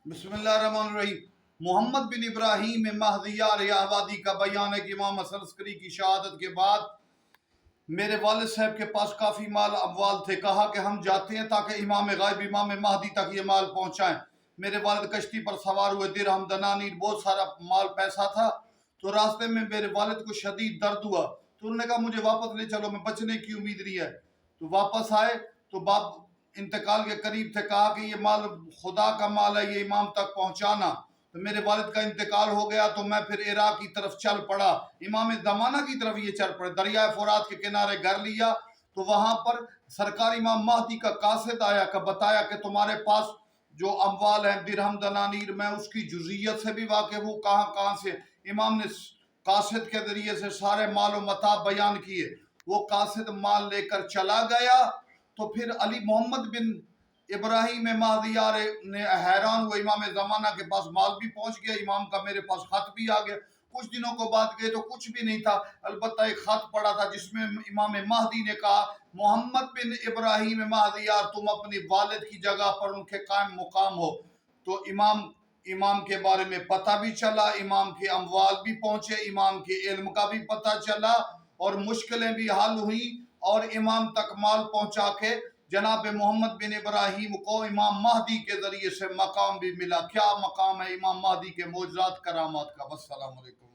بسم اللہ الرحمن الرحیم۔ محمد بن ابراہیم مہدیار آبادی کا بیان ہے کہ امام حسن عسکری کی شہادت کے بعد میرے والد صاحب کے پاس کافی مال اموال تھے۔ کہا کہ ہم جاتے ہیں تاکہ امام غائب امام مہدی تک یہ مال پہنچائیں۔ میرے والد کشتی پر سوار ہوئے، درہم دنانیر بہت سارا مال پیسہ تھا۔ تو راستے میں میرے والد کو شدید درد ہوا، تو انہوں نے کہا مجھے واپس لے چلو، میں بچنے کی امید نہیں ہے۔ تو واپس آئے تو باپ انتقال کے قریب تھے، کہا کہ یہ مال خدا کا مال ہے، یہ امام تک پہنچانا۔ تو میرے والد کا انتقال ہو گیا تو میں پھر عراق کی طرف چل پڑا، امام زمانہ کی طرف یہ چل پڑے۔ دریائے فرات کے کنارے گھر لیا تو وہاں پر سرکار امام مہدی کا قاصد آیا کہ بتایا کہ تمہارے پاس جو اموال ہیں درہم دنانیر، میں اس کی جزئیت سے بھی واقف ہوں، کہاں سے۔ امام نے قاصد کے ذریعے سے سارے مال و متاع بیان کیے۔ وہ قاصد مال لے کر چلا گیا تو پھر علی محمد بن ابراہیم مہدیار نے حیران ہوئے، امام زمانہ کے پاس مال بھی پہنچ گیا، امام کا میرے پاس خط بھی آ گیا۔ کچھ دنوں کو بعد گئے تو کچھ بھی نہیں تھا، البتہ ایک خط پڑا تھا جس میں امام مہدی نے کہا محمد بن ابراہیم مہدیار تم اپنی والد کی جگہ پر ان کے قائم مقام ہو۔ تو امام کے بارے میں پتہ بھی چلا، امام کے اموال بھی پہنچے، امام کے علم کا بھی پتہ چلا اور مشکلیں بھی حل ہوئیں، اور امام تک مال پہنچا کے جناب محمد بن ابراہیم کو امام مہدی کے ذریعے سے مقام بھی ملا۔ کیا مقام ہے امام مہدی کے معجزات کرامات کا۔ والسلام علیکم۔